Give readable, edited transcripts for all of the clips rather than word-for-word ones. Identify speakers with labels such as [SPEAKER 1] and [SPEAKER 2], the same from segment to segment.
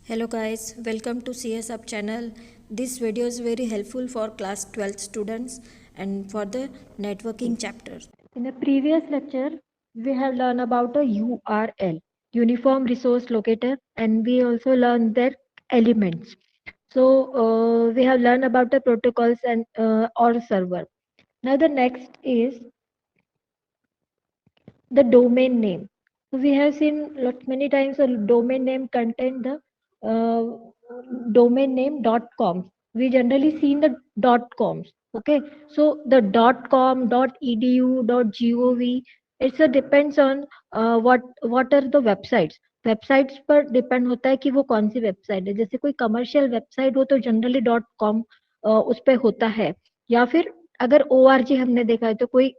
[SPEAKER 1] Hello guys, welcome to CS Up channel. This video is very helpful for class 12 students and for the networking chapter. In the previous lecture, we have learned about a URL, Uniform Resource Locator, and we also learned their elements. So we have learned about the protocols and or server. Now the next is the domain name. So we have seen many times a domain name contain the domain name .com. We generally see in the .coms. Okay, so the .com, .edu, .gov, it's a depends on what are the websites. Websites पर depend होता है कि वो कौन सी website है. जैसे कोई commercial website हो तो जनरली .com उस पे होता है, या फिर अगर ORG हमने देखा है तो कोई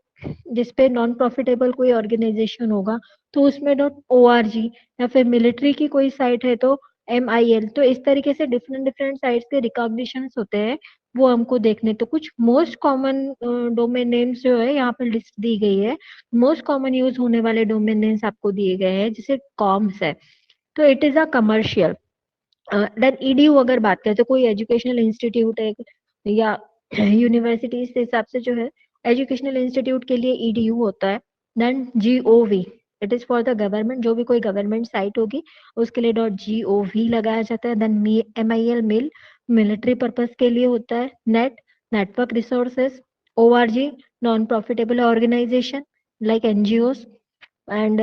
[SPEAKER 1] जिसपे नॉन प्रॉफिटेबल कोई ऑर्गेनाइजेशन होगा तो उसमें .org, या फिर मिलिट्री की कोई साइट है तो MIL. तो इस तरीके से डिफरेंट डिफरेंट साइट्स के रिकॉग्निशन होते हैं, वो हमको देखने. तो कुछ मोस्ट कॉमन डोमेन नेम्स जो है यहाँ पर लिस्ट दी गई है. मोस्ट कॉमन यूज होने वाले डोमेन नेम्स आपको दिए गए हैं, जैसे कॉम्स है तो it is a commercial. Then EDU अगर बात करें तो कोई एजुकेशनल इंस्टीट्यूट है या यूनिवर्सिटी के हिसाब से जो है एजुकेशनल इंस्टीट्यूट के लिए EDU होता है. Then GOV, it is for the government. जो भी कोई गवर्नमेंट साइट होगी उसके लिए .gov लगाया जाता है. Then MIL mil military purpose के लिए होता है. Network resources. ORG non profitable organization like NGOs. And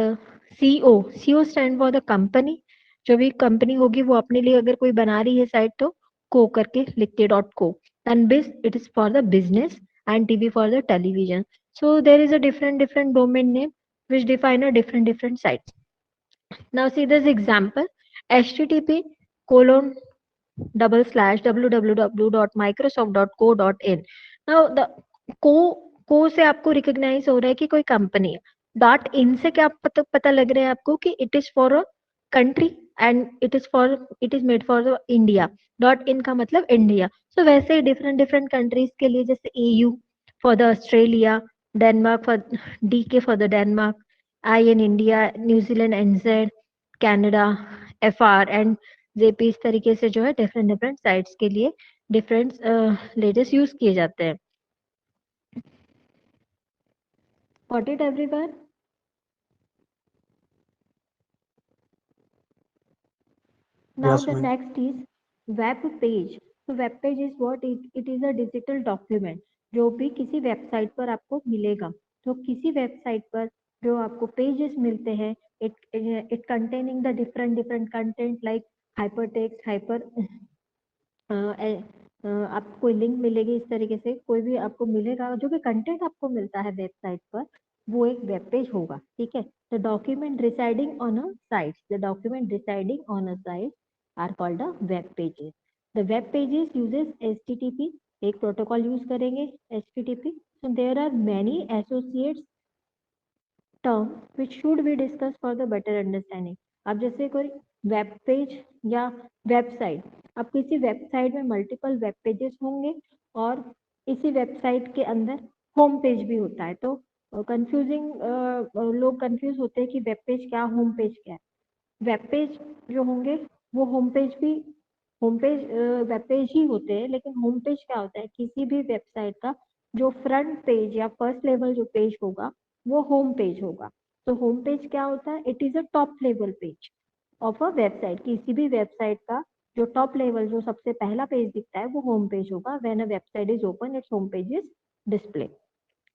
[SPEAKER 1] CO stand for the company. जो भी कंपनी होगी वो अपने लिए अगर कोई बना रही है साइट तो को करके लिखते .co. And BIZ, it is for the business. And TV for the television. So there is a different domain name which define a different sites. Now see this example: http colon //www.microsoft.co.in. Now the को से आपको recognise हो रहा है कि कोई company है. .in से क्या पता लग रहा है आपको कि it is for a country and it is made for the India. .in का मतलब इंडिया. सो वैसे ही डिफरेंट कंट्रीज के लिए, जैसे EU for the Australia, Denmark for DK for the Denmark, IN India, New Zealand NZ, Canada FR and JP. इस तरीके से जो है डिफरेंट साइट्स के लिए डिफरेंट लेटेस्ट यूज किए जाते हैं. Got it everyone? Now
[SPEAKER 2] Yes,
[SPEAKER 1] the
[SPEAKER 2] ma'am.
[SPEAKER 1] next is web page. So web page is what? It is a digital document जो भी किसी वेबसाइट पर आपको मिलेगा. तो किसी वेबसाइट पर जो आपको पेजेस मिलते हैं, it containing the different content like hypertext, आपको कोई लिंक मिलेगी. इस तरीके से कोई भी आपको मिलेगा, जो भी कंटेंट आपको मिलता है वेबसाइट पर वो एक वेब पेज होगा. ठीक है. The document residing on a site, the document residing on a site are called a web pages. The web pages uses HTTP. एक प्रोटोकॉल यूज करेंगे HTTP. So there are many associates term which should be discuss for the better understanding. अब जैसे कोई web page या website, अब किसी website में multiple web pages होंगे और इसी वेबसाइट के अंदर होम पेज भी होता है. तो कंफ्यूजिंग लोग कंफ्यूज होते हैं कि वेब पेज क्या, होम पेज क्या है. वेब पेज जो होंगे वो होम पेज वेब पेज ही होते हैं. लेकिन होम पेज क्या होता है? किसी भी वेबसाइट का जो फ्रंट पेज या फर्स्ट लेवल जो पेज होगा वो होम पेज होगा. तो होम पेज क्या होता है? It is a top level page of a website. किसी भी वेबसाइट का जो टॉप लेवल, जो सबसे पहला पेज दिखता है वो होम पेज होगा. When a website is open its home page is display.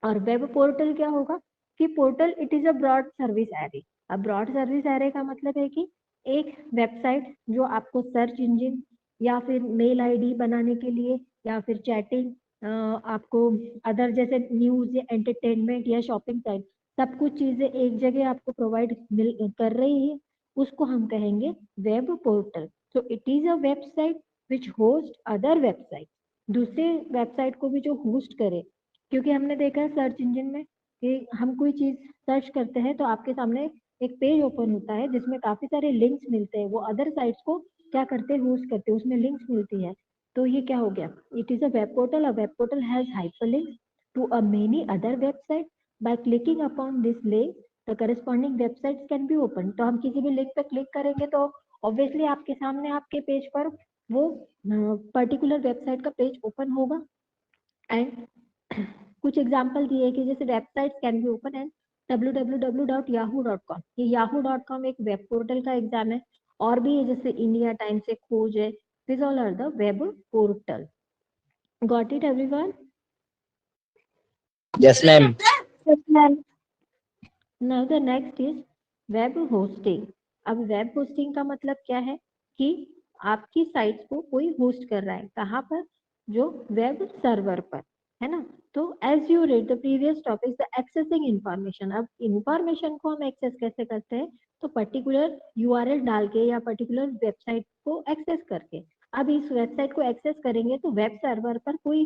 [SPEAKER 1] और वेब पोर्टल क्या होगा कि portal it is a broad service array. अब ब्रॉड सर्विस एरे का मतलब है कि एक वेबसाइट जो आपको सर्च इंजन या फिर मेल आईडी बनाने के लिए या फिर चैटिंग, आपको अदर जैसे न्यूज या एंटरटेनमेंट या शॉपिंग साइट, सब कुछ चीजें एक जगह आपको प्रोवाइड कर रही है, उसको हम कहेंगे web portal. So it is a website which host other website. दूसरे वेबसाइट को भी जो होस्ट करे. क्योंकि हमने देखा है सर्च इंजन में कि हम कोई चीज सर्च करते हैं तो आपके सामने एक पेज ओपन होता है जिसमें काफी सारे लिंक्स मिलते हैं. वो अदर साइट्स को क्या करते हैं? होस्ट करते हैं, उसमें लिंक्स मिलती है. तो ये क्या हो गया? It is a web portal. A web portal has hyperlinks to a many other website. By clicking upon this link the corresponding websites can be open. तो हम किसी भी लिंक पे क्लिक करेंगे तो ऑब्वियसली आपके सामने आपके पेज पर वो पर्टिकुलर वेबसाइट का पेज ओपन होगा। एंड कुछ एग्जाम्पल दिए कि जैसे website can be open and www.yahoo.com, ये yahoo.com एक वेब पोर्टल का एग्जाम है। और भी है जैसे इंडिया टाइम्स है, खोज है, this all are the web portal. Got it everyone?
[SPEAKER 2] Yes, ma'am.
[SPEAKER 3] Yes, ma'am.
[SPEAKER 1] Now the next is web hosting. अब वेब होस्टिंग का मतलब क्या है कि आपकी साइट को कोई होस्ट कर रहा है, कहाँ पर? जो वेब सर्वर पर, है ना। तो as you read the previous topic, the accessing information. अब इंफॉर्मेशन को हम एक्सेस कैसे करते हैं? तो पर्टिकुलर यूआरएल डाल के या पर्टिकुलर वेबसाइट को एक्सेस करके। अब इस वेबसाइट को एक्सेस करेंगे तो वेब सर्वर पर कोई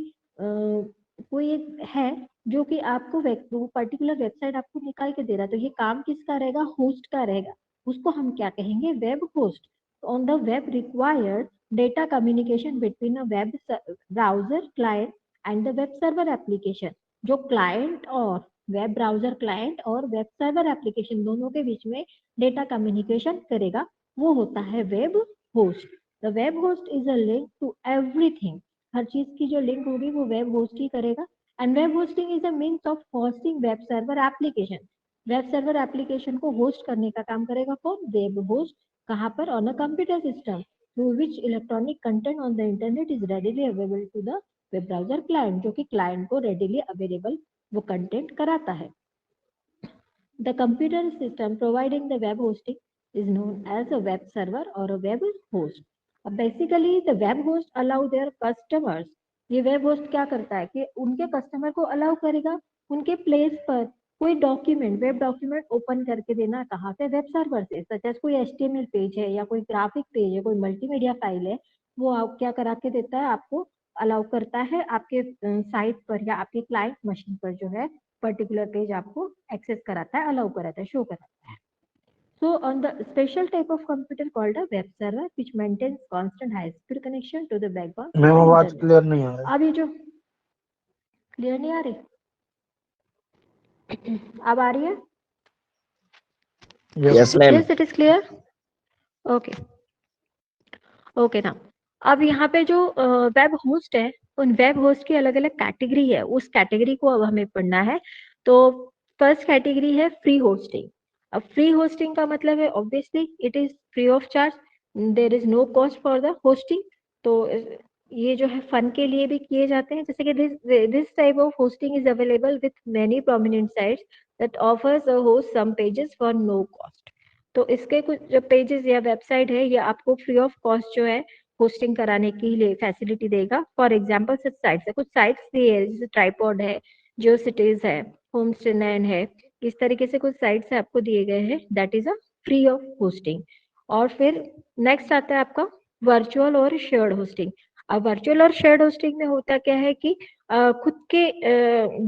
[SPEAKER 1] एक है जो कि आपको वो पर्टिकुलर वेबसाइट आपको निकाल के दे रहा है। तो ये काम किसका रहेगा? होस्ट का रहेगा। उसको हम क्या कहेंगे? Web host. On the web required data communication between a web browser client and the web server application. जो क्लाइंट और वेब ब्राउजर क्लाइंट और वेब सर्वर एप्लीकेशन दोनों के बीच में डेटा कम्युनिकेशन करेगा, वो होता है web host. The web host is a link to everything. हर चीज की जो लिंक होगी वो वेब होस्ट ही करेगा। And web hosting is a means of hosting web server application. Web server application को होस्ट करने का काम करेगा कौन? Web host. कहाँ पर? On a computer system through which electronic content on the internet is readily available to the web browser client, जो कि क्लाइंट को रेडिली अवेलेबल वो कंटेंट कराता है। The computer system providing the web hosting is known as a web server or a web host. Basically, the web host allow their customers, ये web host क्या करता है कि उनके कस्टमर को अलाउ करेगा उनके प्लेस पर कोई डॉक्यूमेंट, वेब डॉक्यूमेंट ओपन करके देना। कहाँ से? वेब सर्वर से। सच एज कोई HTML पेज है या कोई ग्राफिक पेज है, कोई मल्टीमीडिया फाइल है, वो आप क्या करा के देता है? आपको अलाउ करता है आपके साइट पर या आपके क्लाइंट मशीन पर जो है पर्टिकुलर पेज आपको एक्सेस कराता है, अलाउ कराता है, शो कराता है। So on the special type of computer called a web server which maintains constant high speed connection to the backbone of
[SPEAKER 2] ma'am
[SPEAKER 1] the
[SPEAKER 2] आवाज
[SPEAKER 1] internet.
[SPEAKER 2] क्लियर नहीं आ रही।
[SPEAKER 1] अब ये जो क्लियर नहीं आ रही, अब आ रही है?
[SPEAKER 2] Yes, ma'am.
[SPEAKER 1] Yes, it is clear. Okay. Okay ना। अब यहाँ पे जो वेब होस्ट है, उन वेब होस्ट की अलग अलग कैटेगरी है, उस कैटेगरी को अब हमें पढ़ना है। तो फर्स्ट कैटेगरी है फ्री होस्टिंग। अब फ्री होस्टिंग का मतलब है obviously it is free of charge, there is no cost for the hosting. तो ये जो है फन के लिए भी किए जाते हैं, जैसे कि this type of hosting is available with many prominent sites that offers a host some pages for no cost. तो इसके कुछ जो पेजेस या वेबसाइट है ये आपको फ्री ऑफ कॉस्ट जो है होस्टिंग कराने के लिए फैसिलिटी देगा। फॉर एग्जाम्पल सच साइट्स है, कुछ साइट्स दी है जैसे ट्राइपॉड है, जियो सिटीज है, होमस्टे 9 है, इस तरीके से कुछ साइट्स आपको दिए गए हैं, that is a free of hosting. और फिर नेक्स्ट आता है आपका वर्चुअल और शेयर्ड होस्टिंग। अब वर्चुअल और शेयर्ड होस्टिंग में होता क्या है कि खुद के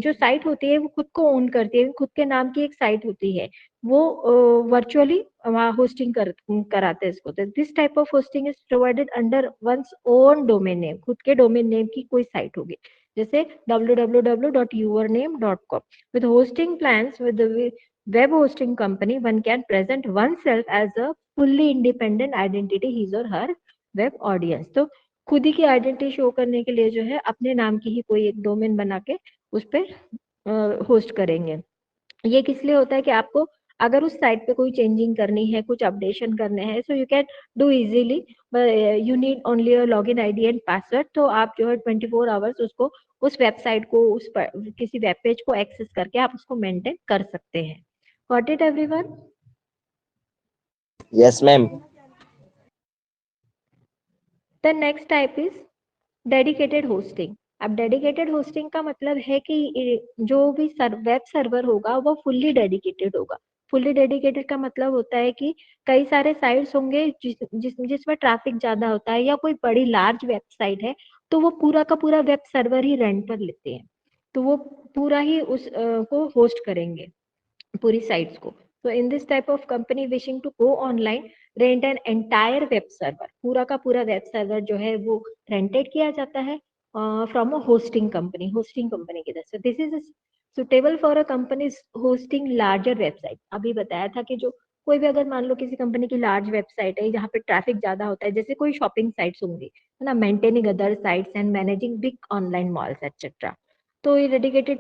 [SPEAKER 1] जो साइट होती है वो खुद को ओन करती है, खुद के नाम की एक साइट होती है, वो वर्चुअली वहाँ होस्टिंग कराते हैं इसको। तो this type of hosting is provided under one's own domain name, खुद के डोमेन नेम की कोई साइट होगी, जैसे www.yourname.com। with hosting plans with the web hosting company, one can present oneself as a fully independent identity, his or her web audience। तो खुद ही की identity show करने के लिए जो है अपने नाम की ही कोई एक डोमेन बना के उस पर होस्ट करेंगे। ये किस लिए होता है कि आपको अगर उस साइट पे कोई चेंजिंग करनी है, कुछ अपडेशन करने हैं, so you can do easily, you need only a login ID and password. तो आप जो है 24 आवर्स उसको उस वेबसाइट को उस किसी वेब पेज को एक्सेस करके आप उसको मेंटेन कर सकते हैं। Got it everyone?
[SPEAKER 2] Yes, ma'am.
[SPEAKER 1] The next type is dedicated hosting. अब डेडिकेटेड होस्टिंग का मतलब है कि जो भी वेब सर्वर होगा वो फुल्ली डेडिकेटेड होगा। फुल्ली डेडिकेटेड का मतलब होता है कि कई सारे साइट्स होंगे जिसमें ट्रैफिक ज्यादा होता है या कोई बड़ी लार्ज वेबसाइट है, तो वो पूरा का पूरा वेब सर्वर ही रेंट पर लेते हैं, तो वो पूरा ही उस को होस्ट करेंगे, पूरी साइट्स को। तो in this type of company wishing to go online rent an entire web server, पूरा का पूरा वेब सर्वर जो है वो रेंटेड किया जाता है फ्रॉम अ होस्टिंग कंपनी की तरफ से। This is suitable for a company hosting larger website. अभी बताया था कि जो कोई भी अगर मान लो किसी कंपनी की लार्ज वेबसाइट है जहाँ पे ट्रैफिक ज्यादा होता है, जैसे कोई शॉपिंग साइट्स होंगी, है ना, maintaining other sites and managing big online malls etcetera, तो ये डेडिकेटेड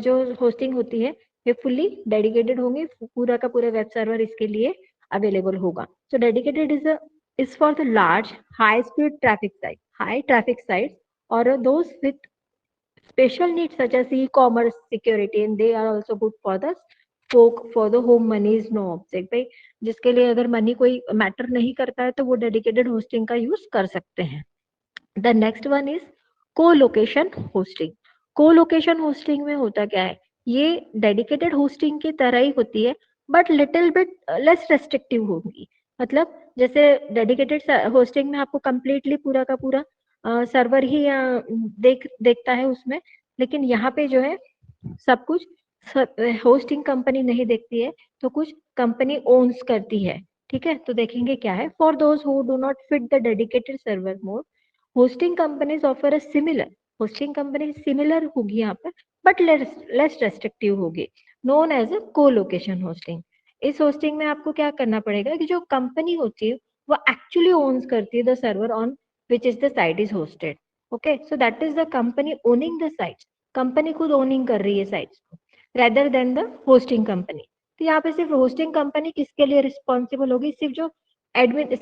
[SPEAKER 1] जो होस्टिंग होती है ये फुल्ली डेडिकेटेड होंगी, पूरा का पूरा वेब सर्वर इसके लिए अवेलेबल होगा. So dedicated is for the large high speed traffic site, high traffic sites, or those with special needs such as e-commerce security, and they are also good for the folk for the home money is no object. भाई जिसके लिए अगर money कोई matter नहीं करता है तो वो डेडिकेटेड होस्टिंग का यूज कर सकते हैं. The next one is co-location hosting. Co-location hosting में होता क्या है, ये डेडिकेटेड होस्टिंग की तरह ही होती है but little bit less restrictive होगी. मतलब जैसे डेडिकेटेड होस्टिंग में आपको कंप्लीटली पूरा का पूरा सर्वर ही देखता है उसमें, लेकिन यहाँ पे जो है सब कुछ होस्टिंग कंपनी नहीं देखती है, तो कुछ कंपनी ओन्स करती है. ठीक है, तो देखेंगे क्या है. For those who do not fit the dedicated server mode, hosting companies offer a similar, hosting company similar होगी यहाँ पर बट लेस रेस्ट्रिक्टिव होगी, known as a colocation hosting. इस होस्टिंग में आपको क्या करना पड़ेगा कि जो कंपनी होती है वो एक्चुअली ओन्स करती है the server on which is the site is hosted. Okay, so that is the company owning the site, company खुद ओनिंग कर रही है साइट्स को rather than the hosting company. तो यहाँ पे सिर्फ होस्टिंग कंपनी किसके लिए रिस्पॉन्सिबल होगी, सिर्फ जो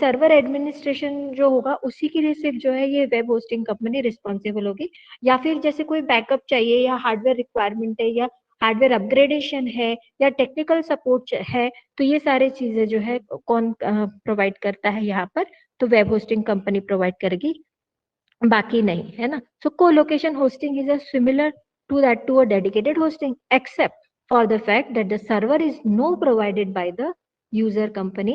[SPEAKER 1] सर्वर एडमिनिस्ट्रेशन जो होगा उसी के लिए सिर्फ जो है ये वेब होस्टिंग कंपनी रिस्पॉन्सिबल होगी. या फिर जैसे कोई बैकअप चाहिए या हार्डवेयर रिक्वायरमेंट है या हार्डवेयर अपग्रेडेशन है या टेक्निकल सपोर्ट है, तो ये सारी चीजें जो है कौन प्रोवाइड करता है यहाँ पर, तो वेब होस्टिंग कंपनी प्रोवाइड करेगी, बाकी नहीं, है ना. So colocation hosting is a similar to that to a dedicated hosting except for the fact that the server is no provided by the user company.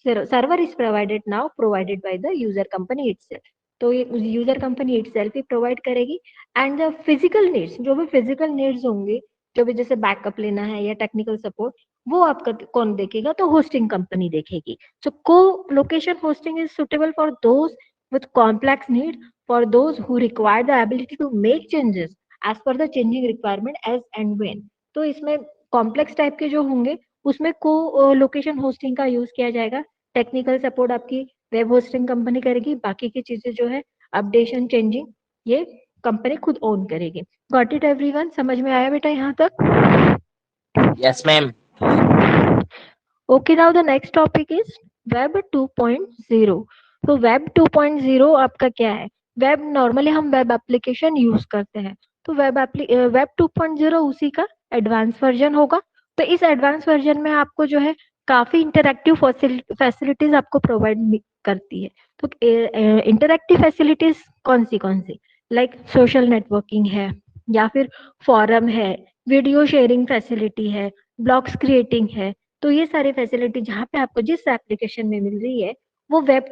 [SPEAKER 1] Server is provided now provided by the user company itself. तो ये user company itself ही provide करेगी. And the physical needs, जो भी physical needs होंगे, जो भी जैसे backup लेना है या टेक्निकल सपोर्ट, वो आपका कौन देखेगा, तो होस्टिंग कंपनी देखेगी. सो को location hosting is suitable for those with complex need, for those who require the ability to make changes as per the changing requirement as and when. तो इसमें कॉम्प्लेक्स टाइप के जो होंगे उसमें को लोकेशन होस्टिंग का यूज किया जाएगा. टेक्निकल सपोर्ट आपकी वेब होस्टिंग कंपनी करेगी, बाकी की चीजें जो है अपडेशन चेंजिंग ये कंपनी खुद ओन करेगी. गॉट इट एवरीवन, समझ में आया बेटा यहाँ तक?
[SPEAKER 2] Yes ma'am.
[SPEAKER 1] Okay, now the next topic is web 2.0. तो वेब 2.0 आपका क्या है, वेब नॉर्मली हम वेब एप्लीकेशन यूज करते हैं, तो वेब 2.0 उसी का एडवांस वर्जन होगा. तो इस एडवांस वर्जन में आपको जो है काफी इंटरैक्टिव फैसिलिटीज आपको प्रोवाइड करती है. तो इंटरैक्टिव फैसिलिटीज कौन सी, लाइक सोशल नेटवर्किंग है, या फिर फॉरम है, वीडियो शेयरिंग फैसिलिटी है, ब्लॉग्स क्रिएटिंग है. तो ये सारी फैसिलिटी जहाँ पे आपको जिस एप्लीकेशन में मिल रही है वो वेब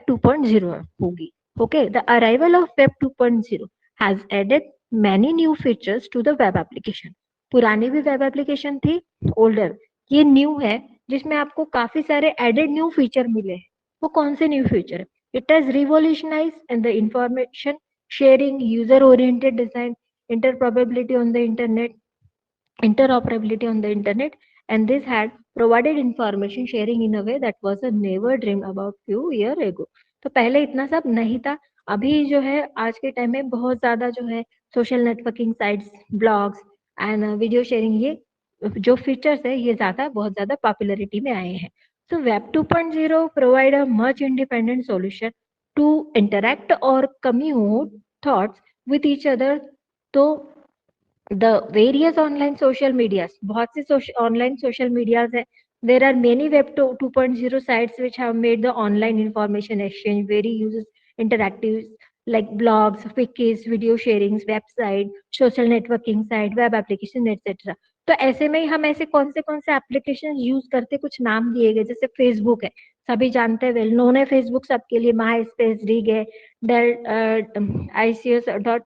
[SPEAKER 1] 2.0 होगी. Okay, the arrival of web 2.0 has added many new features to the web application. पुरानी भी वेब एप्लीकेशन थी, ओल्डर, ये न्यू है जिसमें आपको काफी सारे एडेड न्यू फीचर मिले हैं. वो कौन से new feature? It has revolutionise in the information sharing, user oriented design, interoperability on the internet, and this had provided information sharing in a way that was a never dreamed about few year ago. तो पहले इतना सब नहीं था. अभी जो है आज के टाइम में बहुत ज्यादा जो है social networking sites, blogs and video sharing, ये जो फीचर्स है ये ज्यादा बहुत ज्यादा पॉपुलरिटी में आए हैं. So web 2.0 provide a much independent solution to interact और commute thoughts with each other. तो the various online social medias, बहुत से online social medias है. There are many web 2.0 sites which have made the online information exchange very user interactive, like blogs, wikis, video sharings, website, social networking site, web application, etc. तो ऐसे में हम ऐसे कौन से एप्लीकेशन यूज करते, कुछ नाम दिए गए, जैसे फेसबुक है, सभी जानते हैं, वेल नोन है फेसबुक सबके लिए. माई स्पेस, रिग है, डेल, ICS डॉट,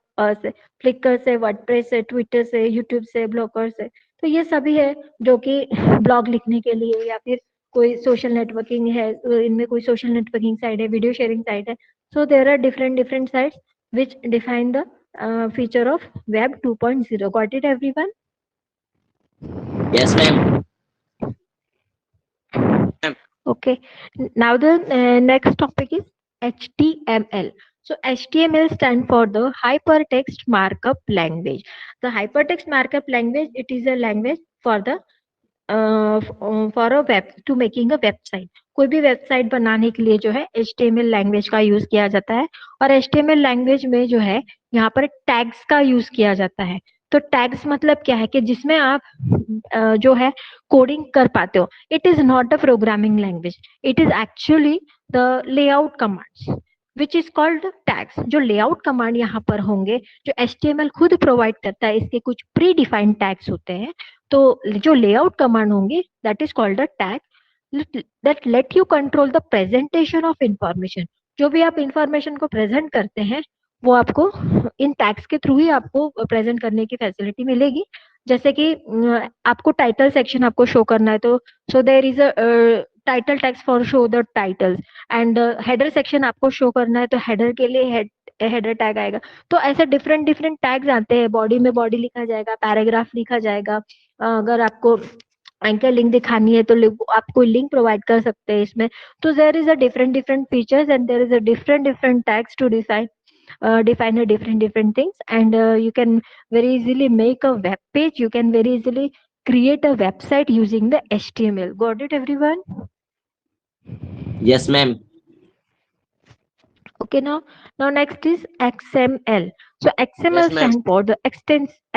[SPEAKER 1] फ्लिकर से, वर्डप्रेस से, ट्विटर से, यूट्यूब से, ब्लॉगर से. तो ये सभी है जो कि ब्लॉग लिखने के लिए, या फिर कोई सोशल नेटवर्किंग है, इनमें कोई सोशल नेटवर्किंग साइट है, वीडियो शेयरिंग साइट है. So there are different sites which define the feature of web 2.0. got it everyone?
[SPEAKER 2] Yes ma'am.
[SPEAKER 1] Okay. Now the next topic is HTML. So HTML stands for the Hypertext Markup Language. The Hypertext Markup Language, it is a language for the for a web two making a website. कोई भी website बनाने के लिए जो है HTML language का use किया जाता है. और HTML लैंग्वेज में जो है यहाँ पर टैग्स का यूज किया जाता है. तो टैग्स मतलब क्या है कि जिसमें आप जो है कोडिंग कर पाते हो. It is not a programming language, it is actually the layout commands which is called tags. जो लेआउट कमांड यहाँ पर होंगे, जो HTML खुद प्रोवाइड करता है, इसके कुछ प्री डिफाइंड टैग्स होते हैं. तो जो लेआउट कमांड होंगे that is called a tag that let you control the presentation of information. जो भी आप इंफॉर्मेशन को प्रेजेंट करते हैं वो आपको इन टैग्स के थ्रू ही आपको प्रेजेंट करने की फैसिलिटी मिलेगी. जैसे कि आपको टाइटल सेक्शन आपको शो करना है, तो so there is a title tags for show the titles. And header section आपको शो करना है तो हेडर के लिए हेडर टैग आएगा. तो ऐसे डिफरेंट डिफरेंट टैग्स आते हैं. बॉडी में बॉडी लिखा जाएगा, पैराग्राफ लिखा जाएगा. अगर आपको एंकर लिंक दिखानी है तो आप कोई लिंक प्रोवाइड कर सकते हैं इसमें. तो there is a different different features and there is a different different tags to define a different things. And you can very easily make a web page, you can very easily create a website using the HTML. Got it everyone?
[SPEAKER 2] Yes, ma'am.
[SPEAKER 1] Okay, now next is XML. So XML
[SPEAKER 2] Yes, ma'am.
[SPEAKER 1] stands for the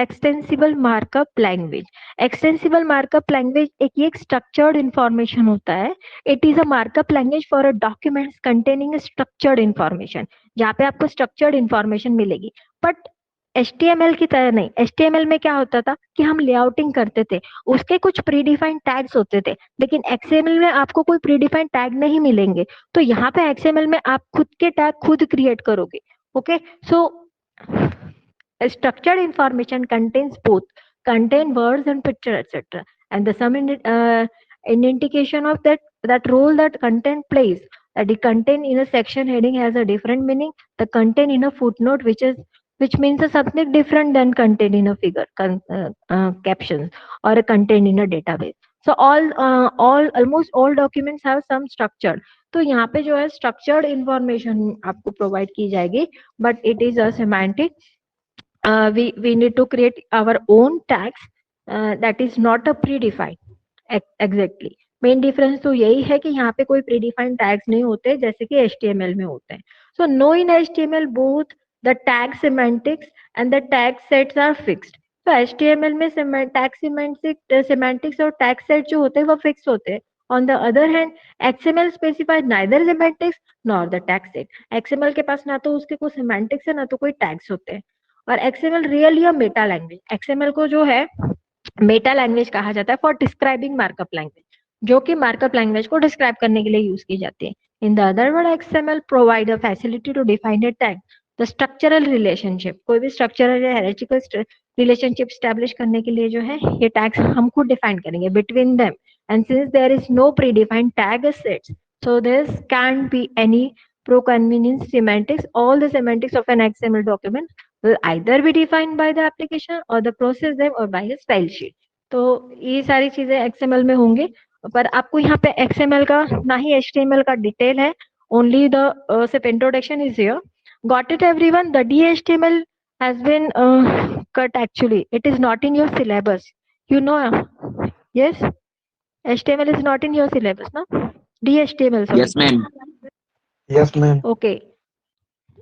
[SPEAKER 1] extensible markup language. Extensible markup language एक structured information होता है. It is a markup language for a documents containing a structured information. जहाँ पे आपको structured information मिलेगी. But HTML की तरह नहीं. HTML में क्या होता था कि हम लेआउटिंग करते थे, उसके कुछ प्रीडिफाइंड टैग्स होते थे. लेकिन XML में आपको कोई प्रीडिफाइंड टैग नहीं मिलेंगे. तो यहाँ पे XML में आप खुद के टैग खुद क्रिएट करोगे. Okay, so structured information contains both contain words and picture etc. And the some indication of that role that content plays. That the content in a section heading has a different meaning. The content in a footnote which means something different than content in a figure captions or a content in a database. So almost all documents have some structure. तो यहाँ पे जो है structured information आपको provide की जाएगी, but it is a semantic. We need to create our own tags that is not a predefined. Exactly. Main difference तो यही है कि यहाँ पे कोई प्रीडिफाइंड टैग्स नहीं होते जैसे कि HTML में होते हैं. So no in HTML both the tag semantics and the tag sets are fixed. तो HTML में tag semantics और tag set जो होते हैं वो फिक्स होते हैं. On the other hand, XML specifies neither semantics nor the tag set. XML के पास ना तो उसके कोई semantics है ना तो कोई tags होते हैं. और XML रियली अ मेटा लैंग्वेज. XML को जो है मेटा लैंग्वेज कहा जाता है फॉर डिस्क्राइबिंग मार्कअप लैंग्वेज, जो कि मार्कअप लैंग्वेज को डिस्क्राइब करने के लिए यूज की जाती है. In the other word XML provide a facility to define a tag. The structural relationship, कोई भी स्ट्रक्चरल या हायरार्चिकल रिलेशनशिप स्टैब्लिश करने के लिए जो है ये टैग्स हम खुद डिफाइन करेंगे between them. And since there is no predefined tag sets, so there can't be any pro-convenience semantics. All the semantics of an XML document will either be defined by the application or the process them or by a style sheet. तो ये सारी चीजें XML में होंगे, पर आपको यहाँ पे XML का ना ही HTML का डिटेल है. only the सिर्फ introduction is here. Got it everyone? The DHTML has been cut actually. It is not in your syllabus. You know, yes? HTML is not in your syllabus, no? DHTML, sorry.
[SPEAKER 2] Yes, ma'am.
[SPEAKER 3] Yes, ma'am.
[SPEAKER 1] Okay.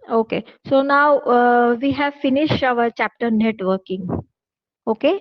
[SPEAKER 1] Okay. So now we have finished our chapter networking. Okay.